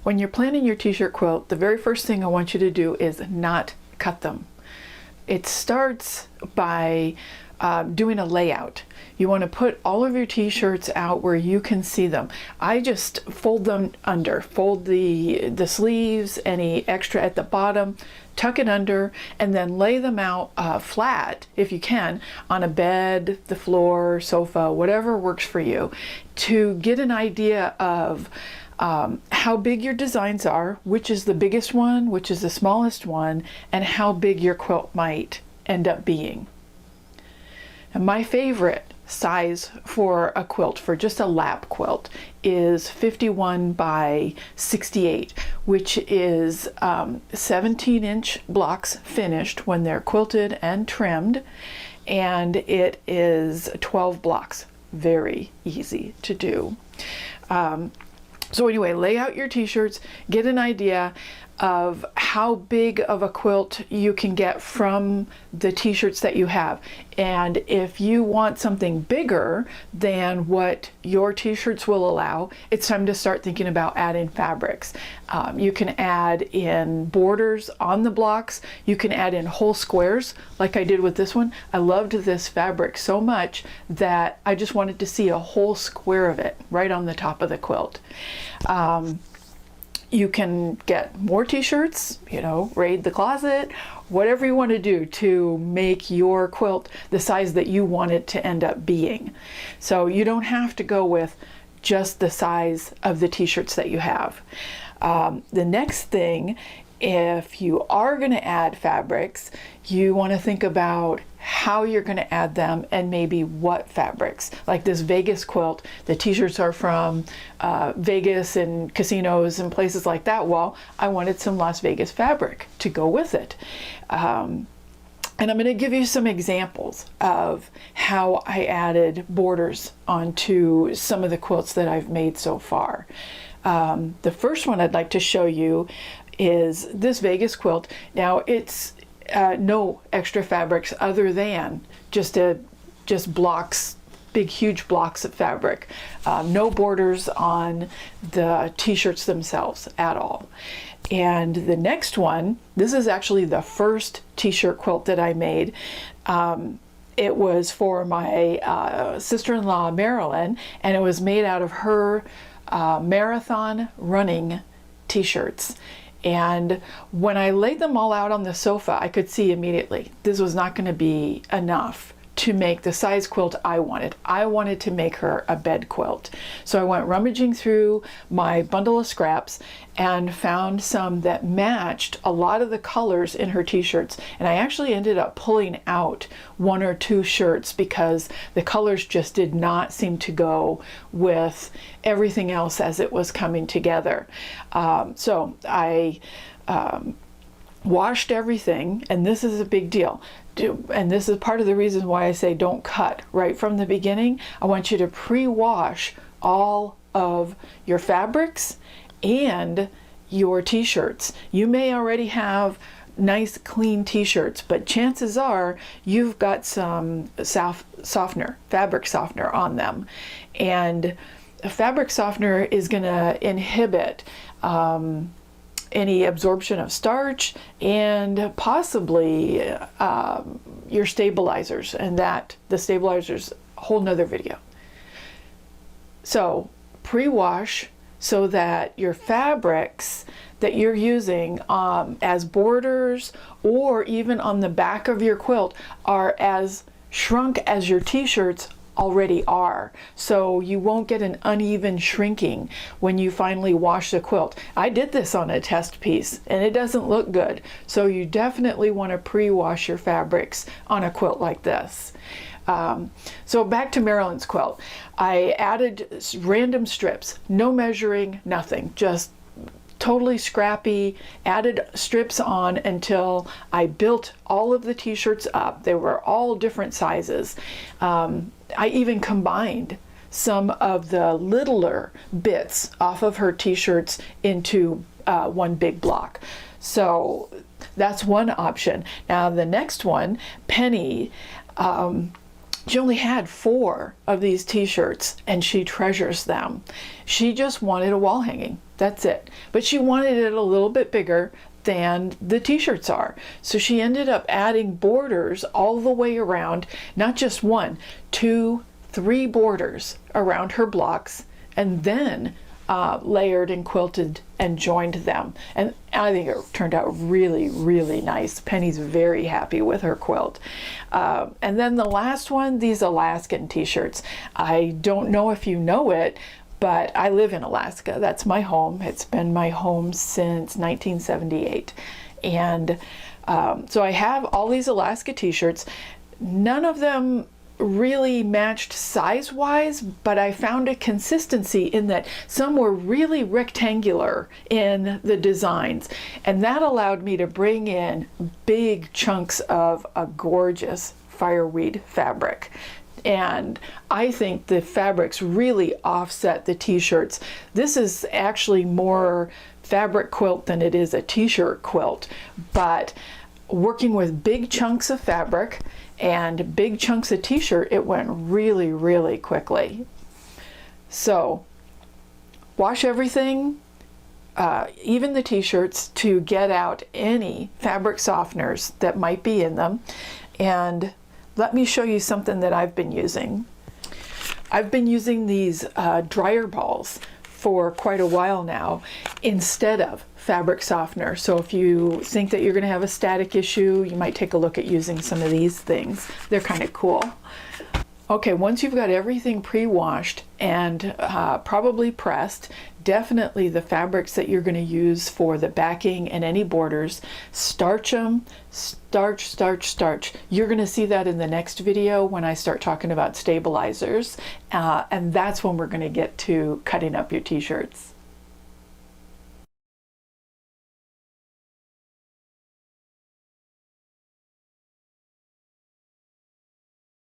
When you're planning your t-shirt quilt, the very first thing I want you to do is not cut them. It starts by doing a layout. You want to put all of your t-shirts out where you can see them. I just fold them under, fold the sleeves, any extra at the bottom, tuck it under, and then lay them out flat, if you can, on a bed, the floor, sofa, whatever works for you, to get an idea of how big your designs are, which is the biggest one, which is the smallest one, and how big your quilt might end up being. And my favorite size for a quilt, for just a lap quilt, is 51 by 68, which is 17-inch blocks finished when they're quilted and trimmed, and it is 12 blocks. Very easy to do. So anyway, lay out your t-shirts, get an idea of how big of a quilt you can get from the t-shirts that you have. And if you want something bigger than what your t-shirts will allow, it's time to start thinking about adding fabrics. You can add in borders on the blocks. You can add in whole squares like I did with this one. I loved this fabric so much that I just wanted to see a whole square of it right on the top of the quilt. You can get more t-shirts, raid the closet, whatever you want to do to make your quilt the size that you want it to end up being. So you don't have to go with just the size of the t-shirts that you have. The next thing, if you are going to add fabrics, you want to think about how you're going to add them and maybe what fabrics. Like this Vegas quilt, the t-shirts are from Vegas and casinos and places like that. Well, I wanted some Las Vegas fabric to go with it. And I'm going to give you some examples of how I added borders onto some of the quilts that I've made so far. The first one I'd like to show you is this Vegas quilt. Now it's no extra fabrics other than just blocks, big huge blocks of fabric. No borders on the t-shirts themselves at all. And the next one, this is actually the first t-shirt quilt that I made. It was for my sister-in-law Marilyn, and it was made out of her marathon running t-shirts. And when I laid them all out on the sofa, I could see immediately this was not going to be enough to make the size quilt I wanted. I wanted to make her a bed quilt. So I went rummaging through my bundle of scraps and found some that matched a lot of the colors in her t-shirts. And I actually ended up pulling out one or two shirts because the colors just did not seem to go with everything else as it was coming together. So I washed everything, and this is a big deal. And this is part of the reason why I say don't cut right from the beginning. I want you to pre-wash all of your fabrics and your t-shirts. You may already have nice clean t-shirts, but chances are you've got some softener, fabric softener on them. And a fabric softener is going to inhibit any absorption of starch and possibly your stabilizers, and that the stabilizers, a whole nother video. So pre-wash so that your fabrics that you're using as borders or even on the back of your quilt are as shrunk as your t-shirts already are, so you won't get an uneven shrinking when you finally wash the quilt. I did this on a test piece and it doesn't look good, so you definitely want to pre-wash your fabrics on a quilt like this. So back to Marilyn's quilt. I added random strips, no measuring, nothing, just totally scrappy, added strips on until I built all of the t-shirts up. They were all different sizes. I even combined some of the littler bits off of her t-shirts into one big block. So that's one option. Now the next one, Penny, She only had 4 of these t-shirts and she treasures them. She just wanted a wall hanging. That's it. But she wanted it a little bit bigger than the t-shirts are. So she ended up adding borders all the way around, not just 1, 2, 3 borders around her blocks, and then layered and quilted and joined them. And I think it turned out really, really nice. Penny's very happy with her quilt. And then the last one, these Alaskan t-shirts. I don't know if you know it, but I live in Alaska. That's my home. It's been my home since 1978. And so I have all these Alaska t-shirts. None of them really matched size-wise, but I found a consistency in that some were really rectangular in the designs, and that allowed me to bring in big chunks of a gorgeous fireweed fabric. And I think the fabrics really offset the t-shirts. This is actually more fabric quilt than it is a t-shirt quilt, but working with big chunks of fabric and big chunks of t-shirt, it went really, really quickly. So wash everything, even the t-shirts, to get out any fabric softeners that might be in them. And let me show you something that I've been using. I've been using these dryer balls for quite a while now instead of fabric softener. So if you think that you're going to have a static issue, you might take a look at using some of these things. They're kind of cool. Okay, once you've got everything pre-washed and probably pressed, definitely the fabrics that you're going to use for the backing and any borders, starch them. Starch, starch, starch. You're going to see that in the next video when I start talking about stabilizers, and that's when we're going to get to cutting up your t-shirts.